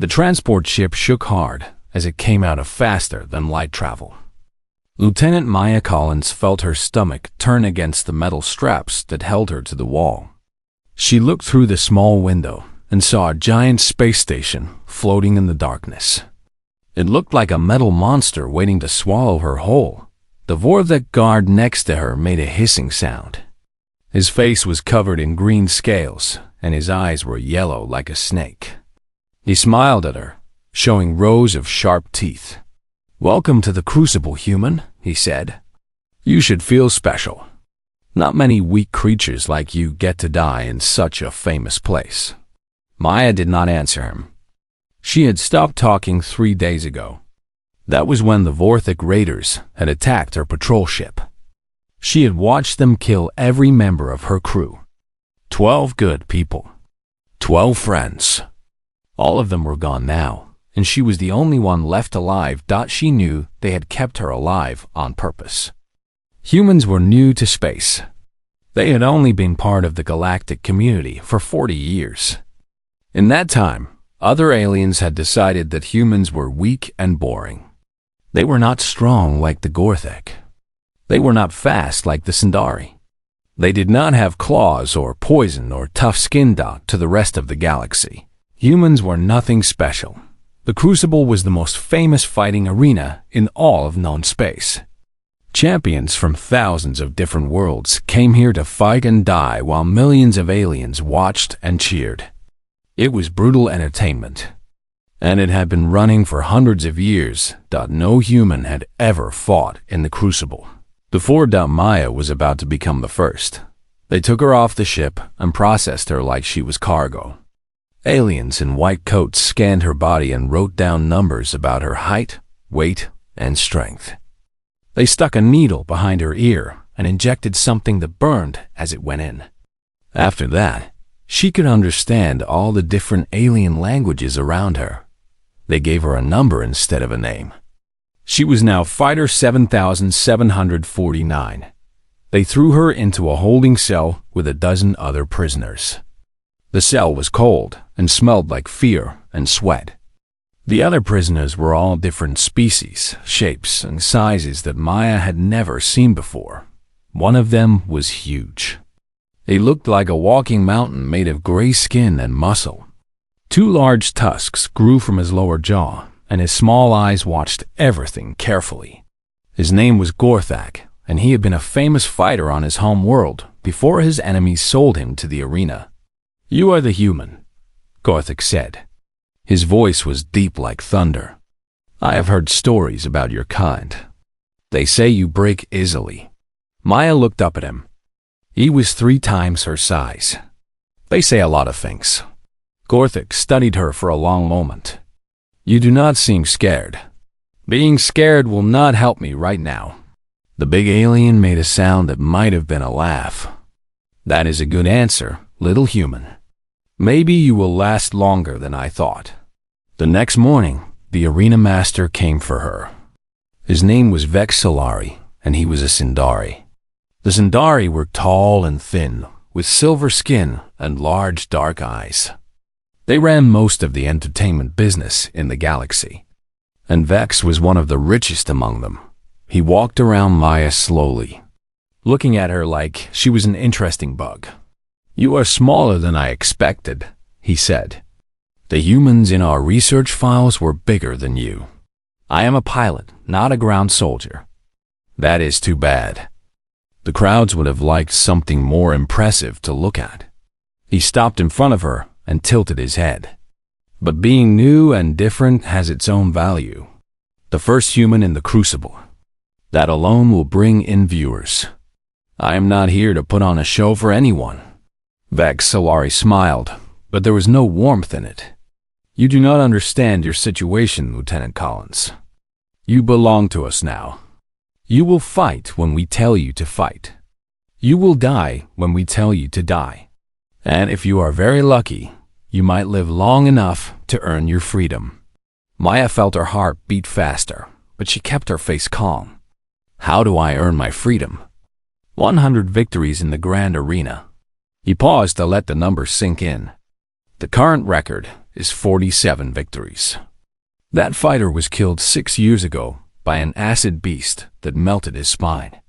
The transport ship shook hard as it came out of faster than light travel. Lieutenant Maya Collins felt her stomach turn against the metal straps that held her to the wall. She looked through the small window and saw a giant space station floating in the darkness. It looked like a metal monster waiting to swallow her whole. The Vorthek guard next to her made a hissing sound. His face was covered in green scales, and his eyes were yellow like a snake. He smiled at her, showing rows of sharp teeth. "Welcome to the Crucible, human," he said. "You should feel special. Not many weak creatures like you get to die in such a famous place." Maya did not answer him. She had stopped talking 3 days ago. That was when the Vorthek raiders had attacked her patrol ship. She had watched them kill every member of her crew. 12 good people. 12 friends. All of them were gone now, and she was the only one left alive. She knew they had kept her alive on purpose. Humans were new to space. They had only been part of the galactic community for 40 years. In that time, other aliens had decided that humans were weak and boring. They were not strong like the Gorthek. They were not fast like the Sindari. They did not have claws or poison or tough skin. To the rest of the galaxy, humans were nothing special. The Crucible was the most famous fighting arena in all of known space. Champions from thousands of different worlds came here to fight and die while millions of aliens watched and cheered. It was brutal entertainment, and it had been running for hundreds of years. No human had ever fought in the Crucible. Before Maya was about to become the first, they took her off the ship and processed her like she was cargo. Aliens in white coats scanned her body and wrote down numbers about her height, weight, and strength. They stuck a needle behind her ear and injected something that burned as it went in. After that, she could understand all the different alien languages around her. They gave her a number instead of a name. She was now Fighter 7749. They threw her into a holding cell with a dozen other prisoners. The cell was cold and smelled like fear and sweat. The other prisoners were all different species, shapes, and sizes that Maya had never seen before. One of them was huge. He looked like a walking mountain made of gray skin and muscle. 2 large tusks grew from his lower jaw, and his small eyes watched everything carefully. His name was Gorthak, and he had been a famous fighter on his home world before his enemies sold him to the arena. "You are the human," Gorthak said. His voice was deep like thunder. "I have heard stories about your kind. They say you break easily." Maya looked up at him. He was 3 times her size. "They say a lot of things." Gorthak studied her for a long moment. "You do not seem scared." "Being scared will not help me right now." The big alien made a sound that might have been a laugh. "That is a good answer, little human. Maybe you will last longer than I thought." The next morning, the arena master came for her. His name was Vex Solari, and he was a Sindari. The Sindari were tall and thin, with silver skin and large dark eyes. They ran most of the entertainment business in the galaxy, and Vex was one of the richest among them. He walked around Maya slowly, looking at her like she was an interesting bug. "You are smaller than I expected," he said. "The humans in our research files were bigger than you. I am a pilot, not a ground soldier." "That is too bad." The crowds would have liked something more impressive to look at. He stopped in front of her and tilted his head. "But being new and different has its own value. The first human in the Crucible. That alone will bring in viewers. I am not here to put on a show for anyone." Vex Solari smiled, but there was no warmth in it. "You do not understand your situation, Lieutenant Collins. You belong to us now. You will fight when we tell you to fight. You will die when we tell you to die. And if you are very lucky, you might live long enough to earn your freedom." Maya felt her heart beat faster, but she kept her face calm. "How do I earn my freedom?" 100 victories in the grand arena. He paused to let the number sink in. "The current record is 47 victories. That fighter was killed 6 years ago by an acid beast that melted his spine.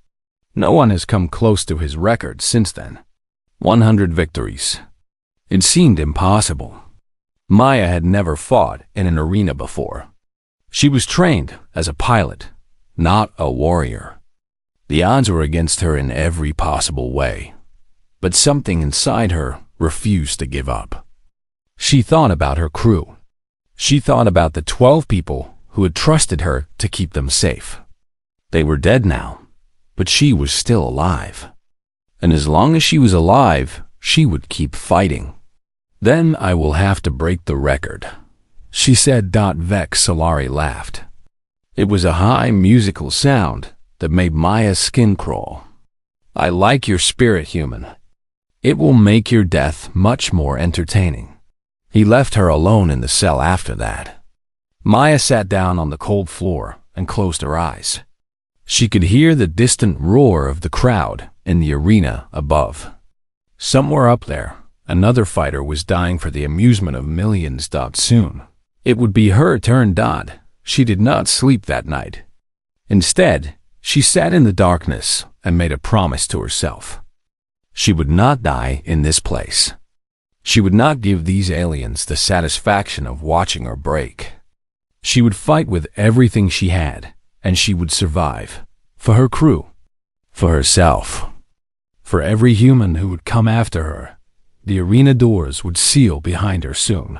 No one has come close to his record since then. 100 victories. It seemed impossible. Maya had never fought in an arena before. She was trained as a pilot, not a warrior. The odds were against her in every possible way, but something inside her refused to give up. She thought about her crew. She thought about the 12 people who had trusted her to keep them safe. They were dead now, but she was still alive. And as long as she was alive, she would keep fighting. Then I will have to break the record, she said. Vex Solari laughed. It was a high musical sound that made Maya's skin crawl. I like your spirit, human. It will make your death much more entertaining. He left her alone in the cell after that. Maya sat down on the cold floor and closed her eyes. She could hear the distant roar of the crowd in the arena above. Somewhere up there, another fighter was dying for the amusement of millions. Soon, it would be her turn. She did not sleep that night. Instead, she sat in the darkness and made a promise to herself. She would not die in this place. She would not give these aliens the satisfaction of watching her break. She would fight with everything she had, and she would survive. For her crew, for herself, for every human who would come after her. The arena doors would seal behind her soon.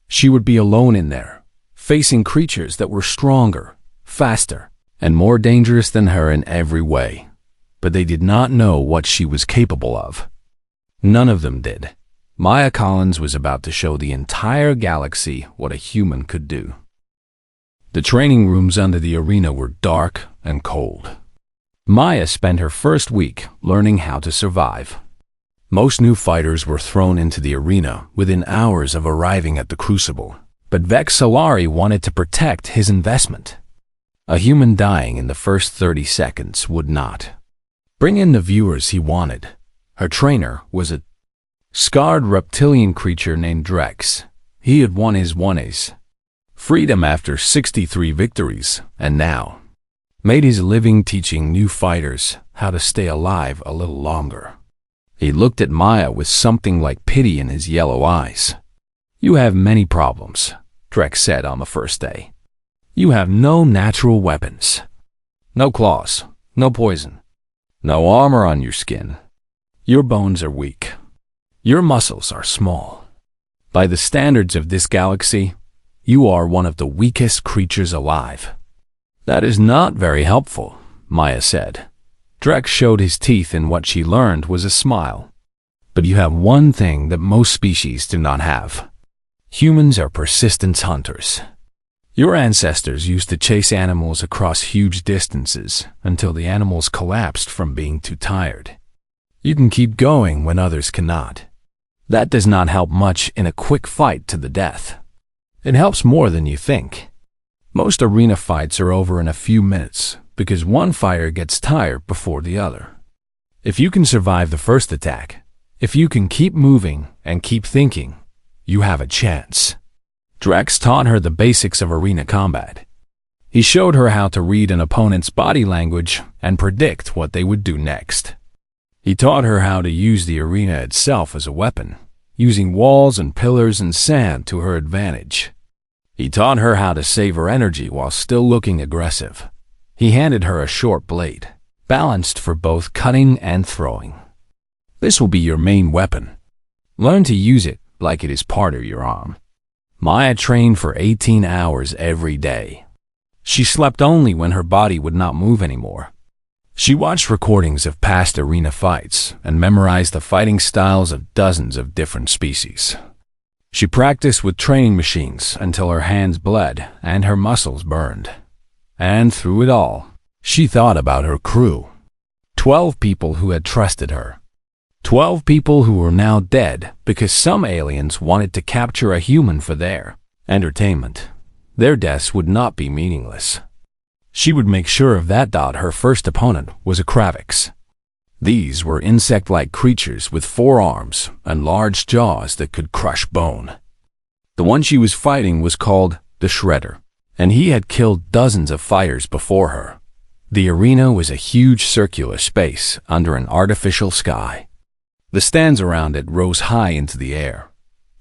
She would be alone in there, facing creatures that were stronger, faster, and more dangerous than her in every way. But they did not know what she was capable of. None of them did. Maya Collins was about to show the entire galaxy what a human could do. The training rooms under the arena were dark and cold. Maya spent her first week learning how to survive. Most new fighters were thrown into the arena within hours of arriving at the crucible, but Vex Solari wanted to protect his investment. A human dying in the first 30 seconds would not bring in the viewers he wanted. Her trainer was a scarred reptilian creature named Drex. He had won his 1As. Freedom after 63 victories, and now made his living teaching new fighters how to stay alive a little longer. He looked at Maya with something like pity in his yellow eyes. You have many problems, Drex said on the first day. You have no natural weapons. No claws, no poison, no armor on your skin. Your bones are weak. Your muscles are small. By the standards of this galaxy, you are one of the weakest creatures alive. That is not very helpful, Maya said. Drex showed his teeth, and what she learned was a smile. But you have one thing that most species do not have. Humans are persistence hunters. Your ancestors used to chase animals across huge distances until the animals collapsed from being too tired. You can keep going when others cannot. That does not help much in a quick fight to the death. It helps more than you think. Most arena fights are over in a few minutes because one fighter gets tired before the other. If you can survive the first attack, if you can keep moving and keep thinking, you have a chance. Drex taught her the basics of arena combat. He showed her how to read an opponent's body language and predict what they would do next. He taught her how to use the arena itself as a weapon, using walls and pillars and sand to her advantage. He taught her how to save her energy while still looking aggressive. He handed her a short blade, balanced for both cutting and throwing. This will be your main weapon. Learn to use it like it is part of your arm. Maya trained for 18 hours every day. She slept only when her body would not move anymore. She watched recordings of past arena fights and memorized the fighting styles of dozens of different species. She practiced with training machines until her hands bled and her muscles burned. And through it all, she thought about her crew. 12 people who had trusted her. 12 people who were now dead because some aliens wanted to capture a human for their entertainment. Their deaths would not be meaningless. She would make sure of that. Her first opponent was a Kravix. These were insect-like creatures with 4 arms and large jaws that could crush bone. The one she was fighting was called the Shredder, and he had killed dozens of fighters before her. The arena was a huge circular space under an artificial sky. The stands around it rose high into the air,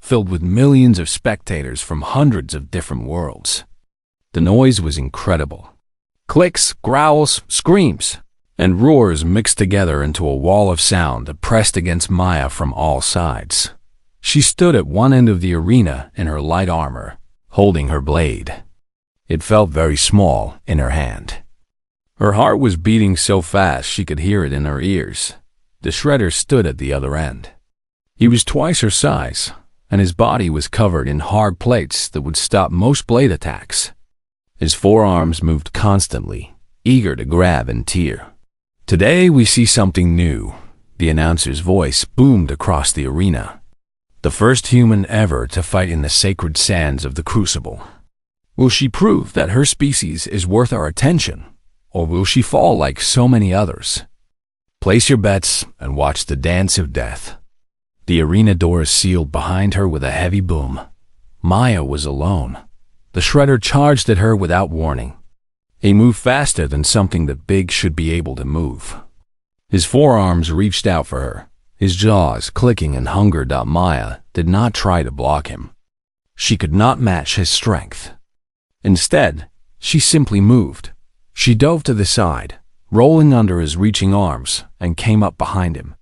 filled with millions of spectators from hundreds of different worlds. The noise was incredible. Clicks, growls, screams, and roars mixed together into a wall of sound that pressed against Maya from all sides. She stood at one end of the arena in her light armor, holding her blade. It felt very small in her hand. Her heart was beating so fast she could hear it in her ears. The Shredder stood at the other end. He was twice her size, and his body was covered in hard plates that would stop most blade attacks. His forearms moved constantly, eager to grab and tear. "Today we see something new," the announcer's voice boomed across the arena. "The first human ever to fight in the sacred sands of the Crucible. Will she prove that her species is worth our attention, or will she fall like so many others? Place your bets and watch the dance of death." The arena doors sealed behind her with a heavy boom. Maya was alone. The Shredder charged at her without warning. He moved faster than something that big should be able to move. His forearms reached out for her, his jaws clicking in hunger. Maya did not try to block him. She could not match his strength. Instead, she simply moved. She dove to the side, rolling under his reaching arms, and came up behind him.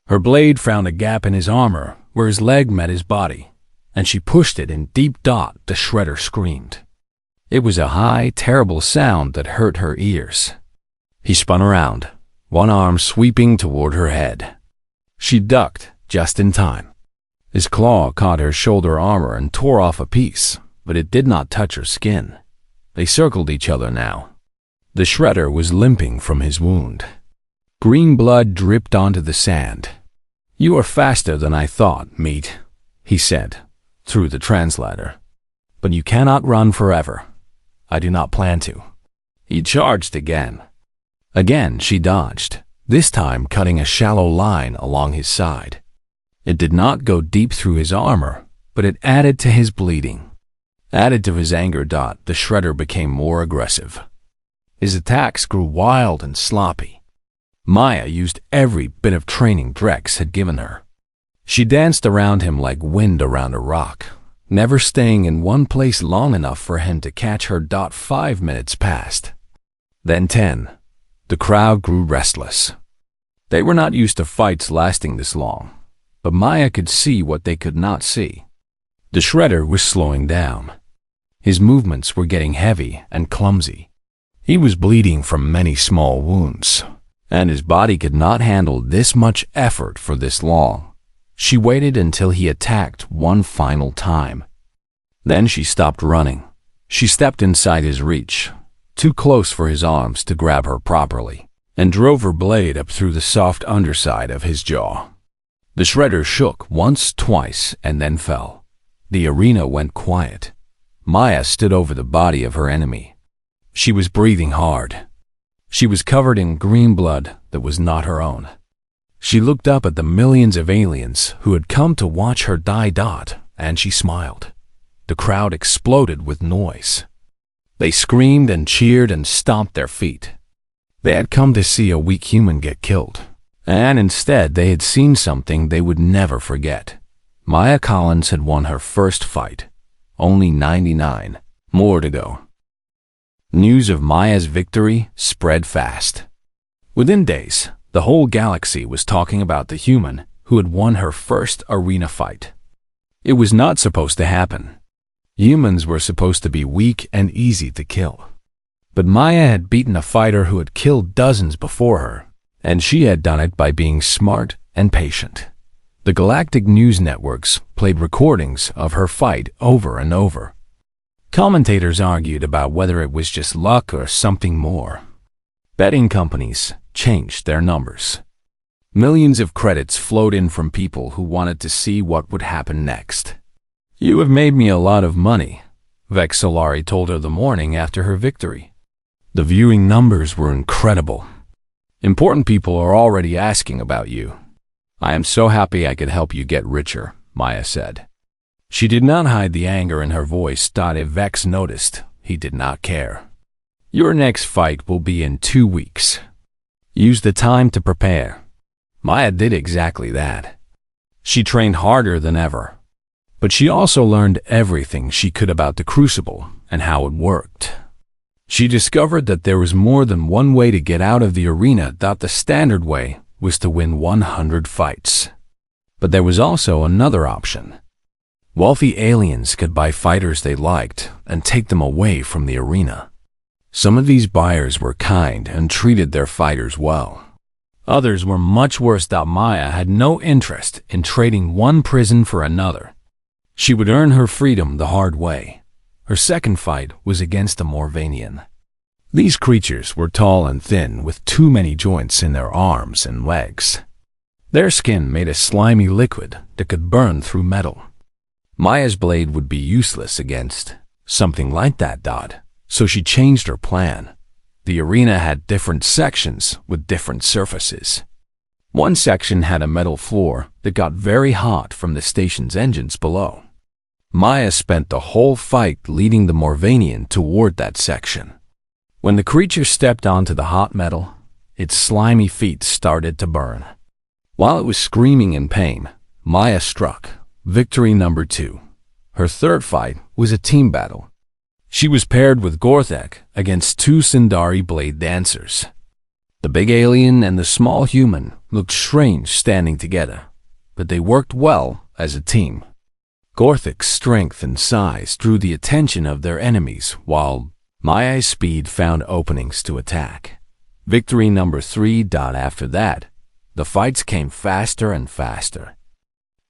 Her blade found a gap in his armor where his leg met his body, and she pushed it in deep. The Shredder screamed. It was a high, terrible sound that hurt her ears. He spun around, one arm sweeping toward her head. She ducked just in time. His claw caught her shoulder armor and tore off a piece, but it did not touch her skin. They circled each other now. The Shredder was limping from his wound. Green blood dripped onto the sand. "You are faster than I thought, meat," he said, through the translator. "But you cannot run forever. I do not plan to." He charged again. Again she dodged, this time cutting a shallow line along his side. It did not go deep through his armor, but it added to his bleeding. Added to his anger. The Shredder became more aggressive. His attacks grew wild and sloppy. Maya used every bit of training Drex had given her. She danced around him like wind around a rock, never staying in one place long enough for him to catch her. 5 minutes passed. Then 10. The crowd grew restless. They were not used to fights lasting this long, but Maya could see what they could not see. The Shredder was slowing down. His movements were getting heavy and clumsy. He was bleeding from many small wounds, and his body could not handle this much effort for this long. She waited until he attacked one final time. Then she stopped running. She stepped inside his reach, too close for his arms to grab her properly, and drove her blade up through the soft underside of his jaw. The Shredder shook once, twice, and then fell. The arena went quiet. Maya stood over the body of her enemy. She was breathing hard. She was covered in green blood that was not her own. She looked up at the millions of aliens who had come to watch her die. And she smiled. The crowd exploded with noise. They screamed and cheered and stomped their feet. They had come to see a weak human get killed, and instead they had seen something they would never forget. Maya Collins had won her first fight. Only 99 more to go. News of Maya's victory spread fast. Within days, the whole galaxy was talking about the human who had won her first arena fight. It was not supposed to happen. Humans were supposed to be weak and easy to kill. But Maya had beaten a fighter who had killed dozens before her, and she had done it by being smart and patient. The galactic news networks played recordings of her fight over and over. Commentators argued about whether it was just luck or something more. Betting companies changed their numbers. Millions of credits flowed in from people who wanted to see what would happen next. "You have made me a lot of money," Vex Solari told her the morning after her victory. The viewing numbers were incredible. "Important people are already asking about you. I am so happy I could help you get richer," Maya said. She did not hide the anger in her voice. If Vex noticed, he did not care. Your next fight will be in 2 weeks. Use the time to prepare. Maya did exactly that. She trained harder than ever. But she also learned everything she could about the Crucible and how it worked. She discovered that there was more than one way to get out of the arena. The standard way was to win 100 fights. But there was also another option. Wealthy aliens could buy fighters they liked and take them away from the arena. Some of these buyers were kind and treated their fighters well. Others were much worse. Maya had no interest in trading one prison for another. She would earn her freedom the hard way. Her second fight was against a Morvanian. These creatures were tall and thin with too many joints in their arms and legs. Their skin made a slimy liquid that could burn through metal. Maya's blade would be useless against something like that. So she changed her plan. The arena had different sections with different surfaces. One section had a metal floor that got very hot from the station's engines below. Maya spent the whole fight leading the Morvanian toward that section. When the creature stepped onto the hot metal, its slimy feet started to burn. While it was screaming in pain, Maya struck. Victory number 2. Her third fight was a team battle. She was paired with Gorthek against 2 Sindari blade dancers. The big alien and the small human looked strange standing together, but they worked well as a team. Gorthek's strength and size drew the attention of their enemies, while Maya's speed found openings to attack. Victory number 3. After that, the fights came faster and faster.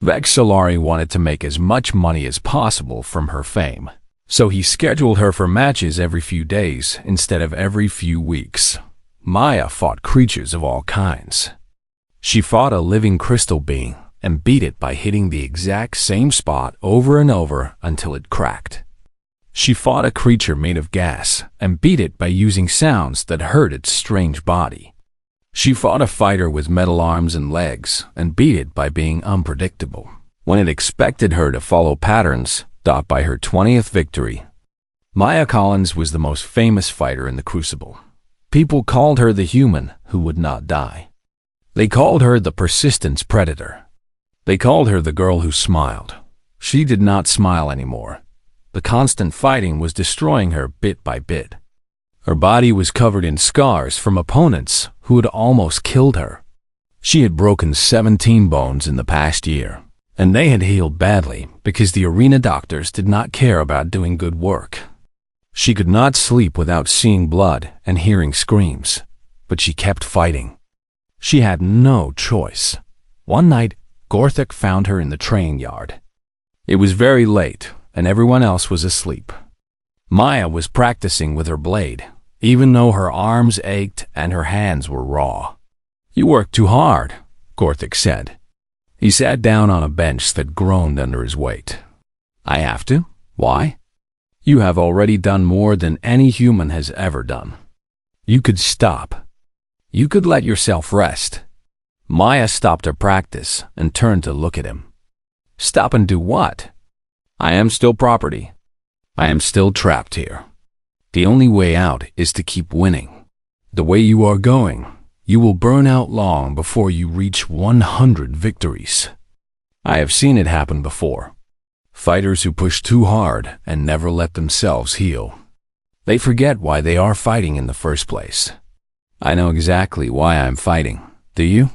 Vex Solari wanted to make as much money as possible from her fame, so he scheduled her for matches every few days instead of every few weeks. Maya fought creatures of all kinds. She fought a living crystal being and beat it by hitting the exact same spot over and over until it cracked. She fought a creature made of gas and beat it by using sounds that hurt its strange body. She fought a fighter with metal arms and legs and beat it by being unpredictable when it expected her to follow patterns. By her 20th victory, Maya Collins was the most famous fighter in the Crucible. People called her the human who would not die. They called her the persistence predator. They called her the girl who smiled. She did not smile anymore. The constant fighting was destroying her bit by bit. Her body was covered in scars from opponents who had almost killed her. She had broken 17 bones in the past year, and they had healed badly because the arena doctors did not care about doing good work. She could not sleep without seeing blood and hearing screams, but she kept fighting. She had no choice. One night, Gorthek found her in the train yard. It was very late, and everyone else was asleep. Maya was practicing with her blade, even though her arms ached and her hands were raw. "You work too hard," Gorthek said. He sat down on a bench that groaned under his weight. "I have to? Why?" "You have already done more than any human has ever done. You could stop. You could let yourself rest." Maya stopped her practice and turned to look at him. "Stop and do what?" "I am still property. I am still trapped here. The only way out is to keep winning. The way you are going, you will burn out long before you reach 100 victories. I have seen it happen before. Fighters who push too hard and never let themselves heal. They forget why they are fighting in the first place. I know exactly why I'm fighting. Do you?"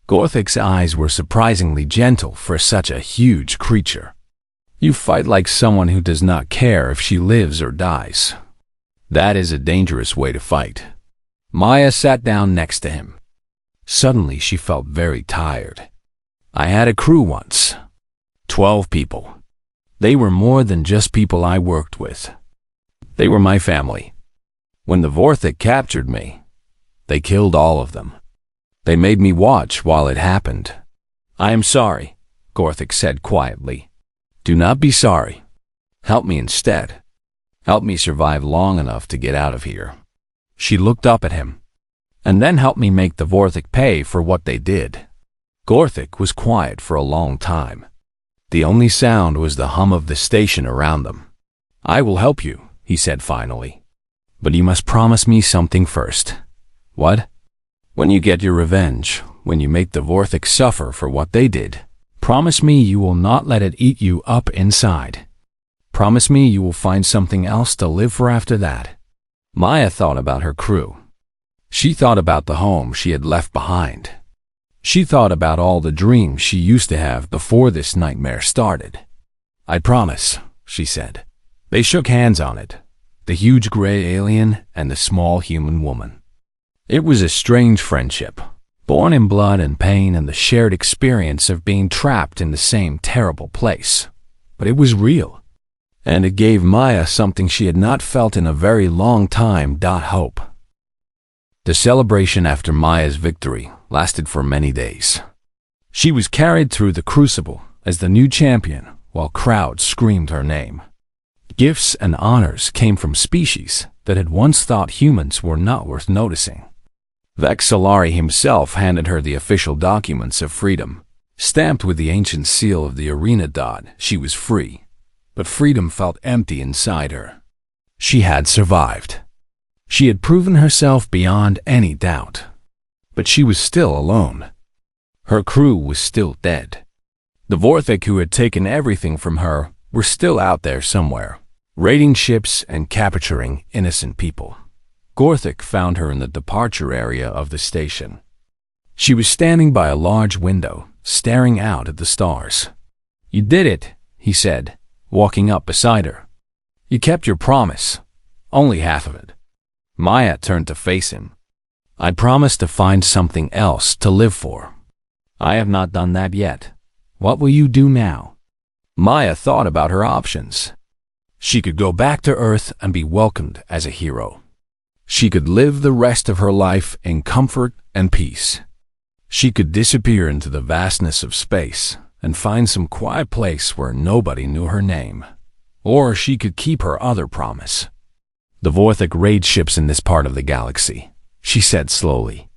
Gorthek's eyes were surprisingly gentle for such a huge creature. "You fight like someone who does not care if she lives or dies. That is a dangerous way to fight." Maya sat down next to him. Suddenly she felt very tired. "I had a crew once. 12 people. They were more than just people I worked with. They were my family. When the Vorthik captured me, they killed all of them. They made me watch while it happened." "I am sorry," Gorthik said quietly. "Do not be sorry. Help me instead. Help me survive long enough to get out of here." She looked up at him. "And then help me make the Vorthik pay for what they did." Gorthik was quiet for a long time. The only sound was the hum of the station around them. "I will help you," he said finally. "But you must promise me something first." "What?" "When you get your revenge, when you make the Vorthik suffer for what they did, promise me you will not let it eat you up inside. Promise me you will find something else to live for after that." Maya thought about her crew. She thought about the home she had left behind. She thought about all the dreams she used to have before this nightmare started. "I promise," she said. They shook hands on it, the huge gray alien and the small human woman. It was a strange friendship, born in blood and pain and the shared experience of being trapped in the same terrible place. But it was real, and it gave Maya something she had not felt in a very long time: hope. The celebration after Maya's victory lasted for many days. She was carried through the crucible as the new champion, while crowds screamed her name. Gifts and honors came from species that had once thought humans were not worth noticing. Vexillari himself handed her the official documents of freedom, stamped with the ancient seal of the arena. She was free, but freedom felt empty inside her. She had survived. She had proven herself beyond any doubt, but she was still alone. Her crew was still dead. The Vorthik who had taken everything from her were still out there somewhere, raiding ships and capturing innocent people. Gorthik found her in the departure area of the station. She was standing by a large window, staring out at the stars. "You did it," he said, walking up beside her. "You kept your promise. Only half of it." Maya turned to face him. "I promised to find something else to live for. I have not done that yet. What will you do now?" Maya thought about her options. She could go back to Earth and be welcomed as a hero. She could live the rest of her life in comfort and peace. She could disappear into the vastness of space and find some quiet place where nobody knew her name. Or she could keep her other promise. "The Vorthik raid ships in this part of the galaxy," she said slowly.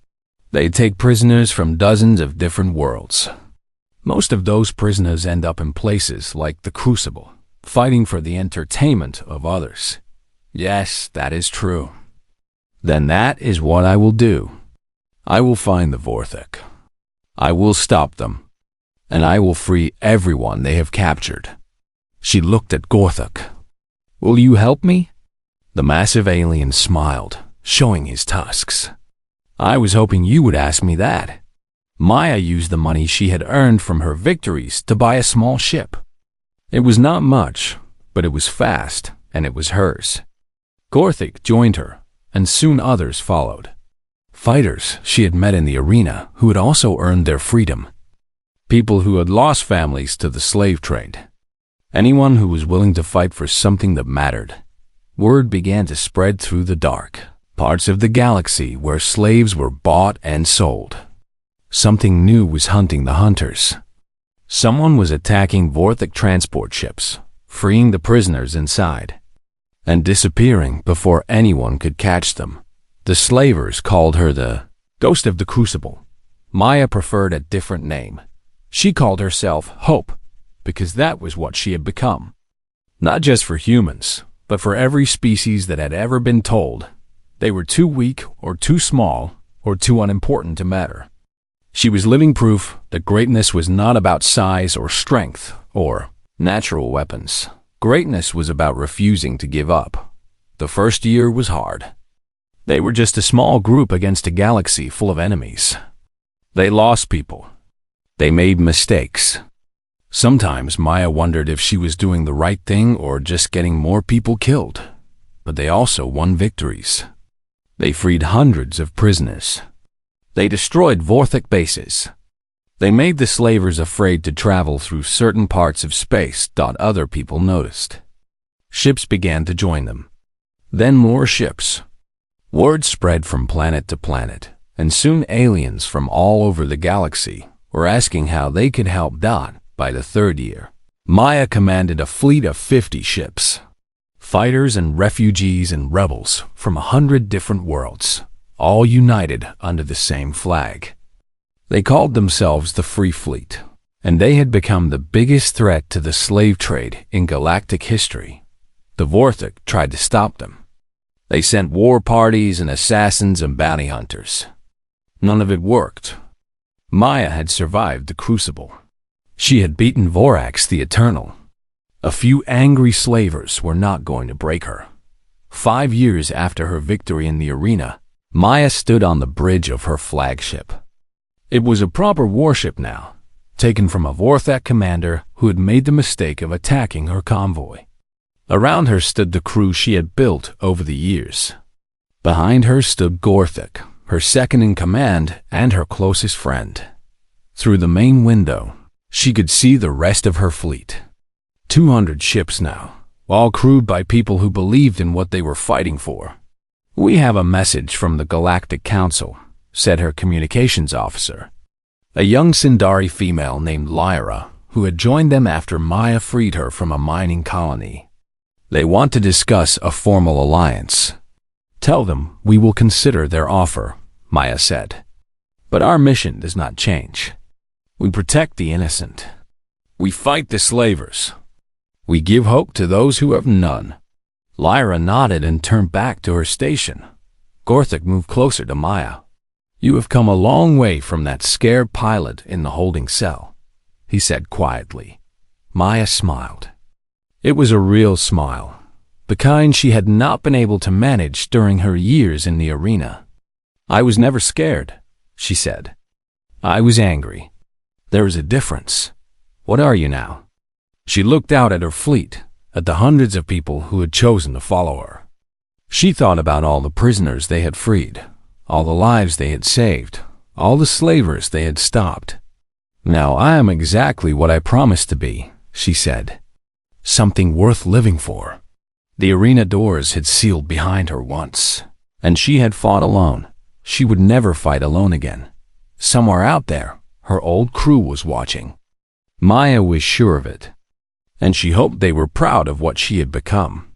"They take prisoners from dozens of different worlds. Most of those prisoners end up in places like the Crucible, fighting for the entertainment of others." "Yes, that is true." "Then that is what I will do. I will find the Vorthik. I will stop them, and I will free everyone they have captured." She looked at Gorthuk. "Will you help me?" The massive alien smiled, showing his tusks. "I was hoping you would ask me that." Maya used the money she had earned from her victories to buy a small ship. It was not much, but it was fast, and it was hers. Gorthik joined her, and soon others followed. Fighters she had met in the arena who had also earned their freedom. People who had lost families to the slave trade. Anyone who was willing to fight for something that mattered. Word began to spread through the dark parts of the galaxy where slaves were bought and sold. Something new was hunting the hunters. Someone was attacking Vorthik transport ships, freeing the prisoners inside, and disappearing before anyone could catch them. The slavers called her the Ghost of the Crucible. Maya preferred a different name. She called herself Hope, because that was what she had become. Not just for humans, but for every species that had ever been told they were too weak or too small or too unimportant to matter. She was living proof that greatness was not about size or strength or natural weapons. Greatness was about refusing to give up. The first year was hard. They were just a small group against a galaxy full of enemies. They lost people. They made mistakes. Sometimes Maya wondered if she was doing the right thing or just getting more people killed. But they also won victories. They freed hundreds of prisoners. They destroyed Vorthik bases. They made the slavers afraid to travel through certain parts of space. Other people noticed. Ships began to join them. Then more ships. Word spread from planet to planet, and soon aliens from all over the galaxy were asking how they could help. By the third year, Maya commanded a fleet of 50 ships. Fighters and refugees and rebels from 100 different worlds, all united under the same flag. They called themselves the Free Fleet, and they had become the biggest threat to the slave trade in galactic history. The Vorthok tried to stop them. They sent war parties and assassins and bounty hunters. None of it worked. Maya had survived the Crucible. She had beaten Vorax the Eternal. A few angry slavers were not going to break her. 5 years after her victory in the arena, Maya stood on the bridge of her flagship. It was a proper warship now, taken from a Vorthok commander who had made the mistake of attacking her convoy. Around her stood the crew she had built over the years. Behind her stood Gorthok, her second in command and her closest friend. Through the main window, she could see the rest of her fleet. 200 ships now, all crewed by people who believed in what they were fighting for. "We have a message from the Galactic Council," said her communications officer, a young Sindari female named Lyra, who had joined them after Maya freed her from a mining colony. "They want to discuss a formal alliance. Tell them we will consider their offer," Maya said. "But our mission does not change. We protect the innocent. We fight the slavers. We give hope to those who have none." Lyra nodded and turned back to her station. Gorthok moved closer to Maya. "You have come a long way from that scared pilot in the holding cell," he said quietly. Maya smiled. It was a real smile, the kind she had not been able to manage during her years in the arena. "I was never scared," she said. "I was angry. There is a difference. What are you now?" She looked out at her fleet, at the hundreds of people who had chosen to follow her. She thought about all the prisoners they had freed, all the lives they had saved, all the slavers they had stopped. "Now I am exactly what I promised to be," she said. "Something worth living for." The arena doors had sealed behind her once, and she had fought alone. She would never fight alone again. Somewhere out there, her old crew was watching. Maya was sure of it, and she hoped they were proud of what she had become.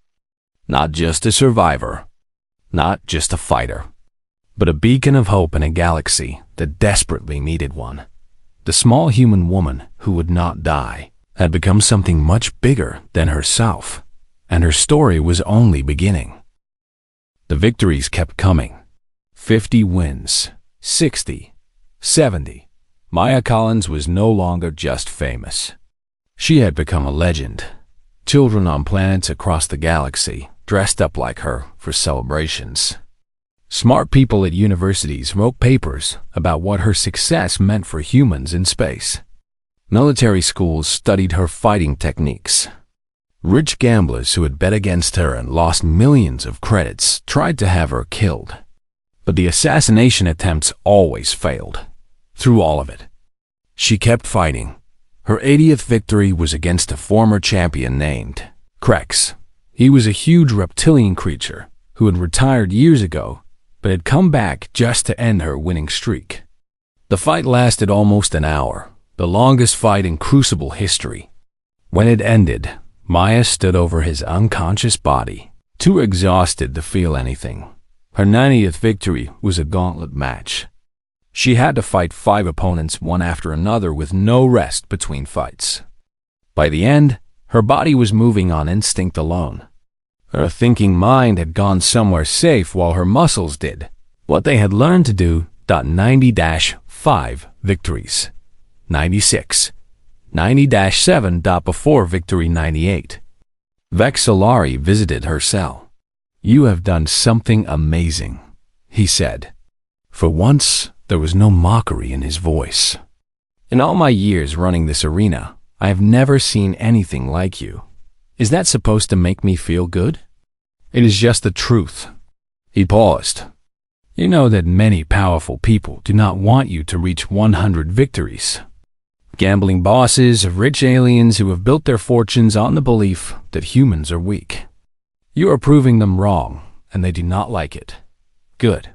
Not just a survivor, not just a fighter, but a beacon of hope in a galaxy that desperately needed one. The small human woman who would not die had become something much bigger than herself, and her story was only beginning. The victories kept coming. 50 wins, 60, 70. Maya Collins was no longer just famous. She had become a legend. Children on planets across the galaxy dressed up like her for celebrations. Smart people at universities wrote papers about what her success meant for humans in space. Military schools studied her fighting techniques. Rich gamblers who had bet against her and lost millions of credits tried to have her killed. But the assassination attempts always failed. Through all of it, she kept fighting. Her 80th victory was against a former champion named Krex. He was a huge reptilian creature who had retired years ago, but had come back just to end her winning streak. The fight lasted almost an hour, the longest fight in Crucible history. When it ended, Maya stood over his unconscious body, too exhausted to feel anything. Her 90th victory was a gauntlet match. She had to fight 5 opponents one after another with no rest between fights. By the end, her body was moving on instinct alone. Her thinking mind had gone somewhere safe while her muscles did what they had learned to do. 90-5 victories. 96. 90-7. Before victory 98. Vexillari visited her cell. "You have done something amazing," he said. For once, there was no mockery in his voice. "In all my years running this arena, I have never seen anything like you. Is that supposed to make me feel good? It is just the truth." He paused. "You know that many powerful people do not want you to reach 100 victories. Gambling bosses, rich aliens who have built their fortunes on the belief that humans are weak. You are proving them wrong, and they do not like it. Good."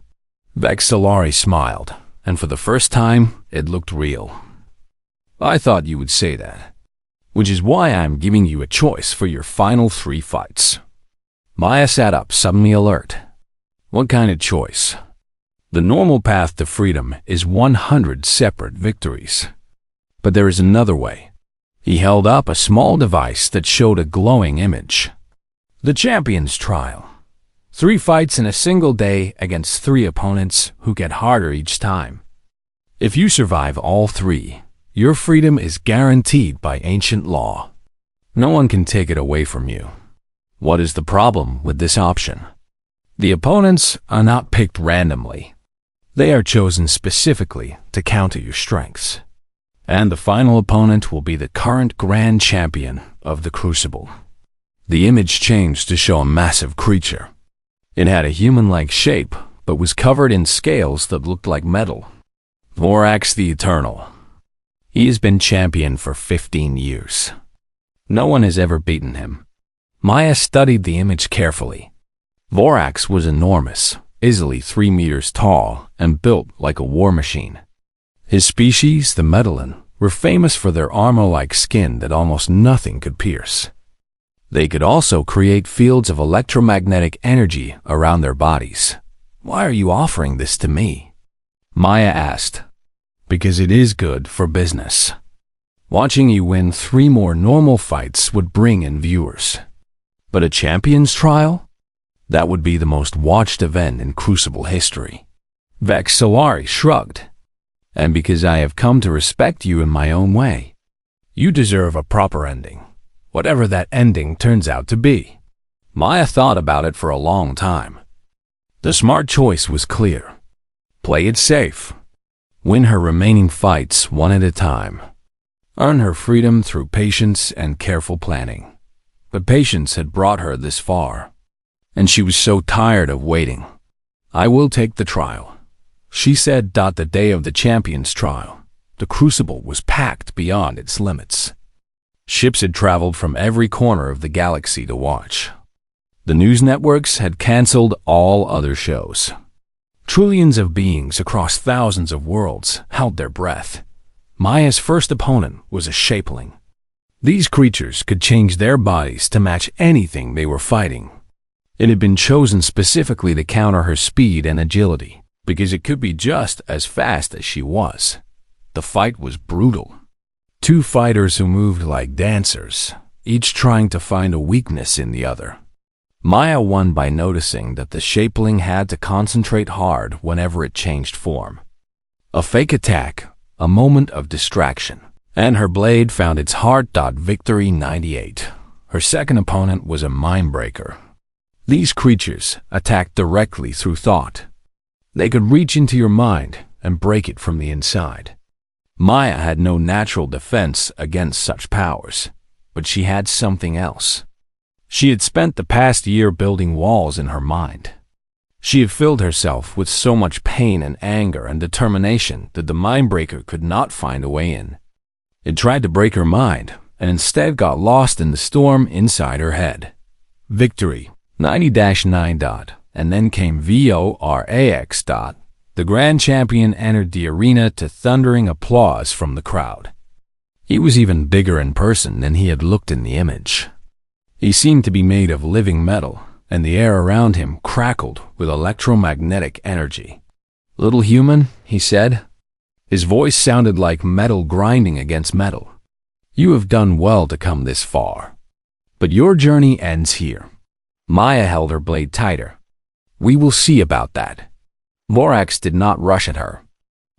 Vexillari smiled, and for the first time, it looked real. "I thought you would say that, which is why I am giving you a choice for your final 3 fights." Maya sat up, suddenly alert. "What kind of choice?" "The normal path to freedom is 100 separate victories. But there is another way. He held up a small device that showed a glowing image. The Champion's Trial. 3 fights in a single day against 3 opponents who get harder each time. If you survive all 3, your freedom is guaranteed by ancient law. No one can take it away from you. What is the problem with this option? The opponents are not picked randomly. They are chosen specifically to counter your strengths. And the final opponent will be the current Grand Champion of the Crucible. The image changed to show a massive creature. It had a human-like shape, but was covered in scales that looked like metal. Vorax the Eternal. He has been champion for 15 years. No one has ever beaten him. Maya studied the image carefully. Vorax was enormous, easily 3 meters tall, and built like a war machine. His species, the Medallion, were famous for their armor-like skin that almost nothing could pierce. They could also create fields of electromagnetic energy around their bodies. "Why are you offering this to me?" Maya asked. "Because it is good for business. Watching you win 3 more normal fights would bring in viewers. But a Champion's Trial? That would be the most watched event in Crucible history." Vexillari shrugged. "And because I have come to respect you in my own way. You deserve a proper ending, whatever that ending turns out to be." Maya thought about it for a long time. The smart choice was clear. Play it safe. Win her remaining fights one at a time. Earn her freedom through patience and careful planning. But patience had brought her this far, and she was so tired of waiting. "I will take the trial," she said. The day of the Champion's Trial, the Crucible was packed beyond its limits. Ships had traveled from every corner of the galaxy to watch. The news networks had canceled all other shows. Trillions of beings across thousands of worlds held their breath. Maya's first opponent was a shapeling. These creatures could change their bodies to match anything they were fighting. It had been chosen specifically to counter her speed and agility, because it could be just as fast as she was. The fight was brutal. 2 fighters who moved like dancers, each trying to find a weakness in the other. Maya won by noticing that the shapeling had to concentrate hard whenever it changed form. A fake attack, a moment of distraction, and her blade found its heart. Victory 98. Her second opponent was a mindbreaker. These creatures attacked directly through thought. They could reach into your mind and break it from the inside. Maya had no natural defense against such powers, but she had something else. She had spent the past year building walls in her mind. She had filled herself with so much pain and anger and determination that the mindbreaker could not find a way in. It tried to break her mind, and instead got lost in the storm inside her head. Victory 90-9. And then came VORAX. The Grand Champion entered the arena to thundering applause from the crowd. He was even bigger in person than he had looked in the image. He seemed to be made of living metal, and the air around him crackled with electromagnetic energy. "Little human," he said. His voice sounded like metal grinding against metal. "You have done well to come this far. But your journey ends here." Maya held her blade tighter. "We will see about that." Vorax did not rush at her.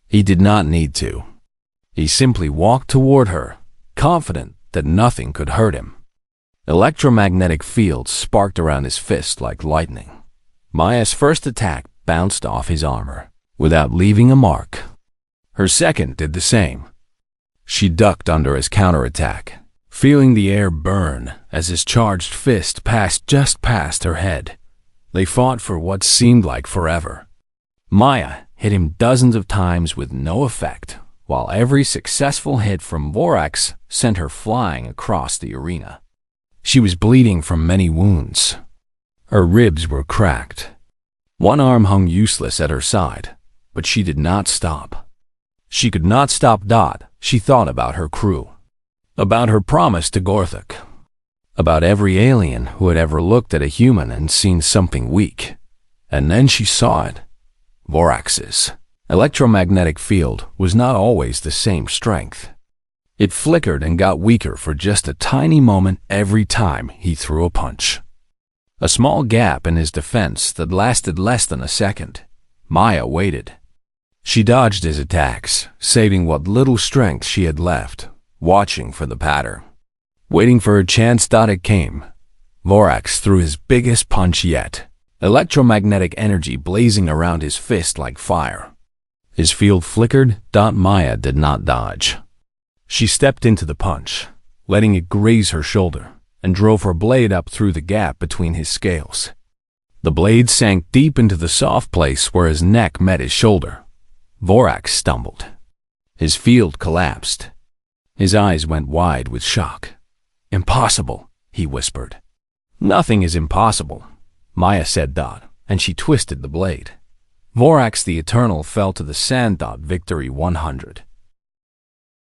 He did not need to. He simply walked toward her, confident that nothing could hurt him. Electromagnetic fields sparked around his fist like lightning. Maya's first attack bounced off his armor, without leaving a mark. Her second did the same. She ducked under his counterattack, feeling the air burn as his charged fist passed just past her head. They fought for what seemed like forever. Maya hit him dozens of times with no effect, while every successful hit from Vorax sent her flying across the arena. She was bleeding from many wounds. Her ribs were cracked. One arm hung useless at her side, but she did not stop. She could not stop. She thought about her crew, about her promise to Gorthuk, about every alien who had ever looked at a human and seen something weak. And then she saw it. Vorax's electromagnetic field was not always the same strength. It flickered and got weaker for just a tiny moment every time he threw a punch. A small gap in his defense that lasted less than a second. Maya waited. She dodged his attacks, saving what little strength she had left, watching for the pattern. Waiting for her chance. It came. Vorax threw his biggest punch yet, electromagnetic energy blazing around his fist like fire. His field flickered. Maya did not dodge. She stepped into the punch, letting it graze her shoulder, and drove her blade up through the gap between his scales. The blade sank deep into the soft place where his neck met his shoulder. Vorax stumbled. His field collapsed. His eyes went wide with shock. "Impossible," he whispered. "Nothing is impossible," Maya said, and she twisted the blade. Vorax the Eternal fell to the sand. Victory 100.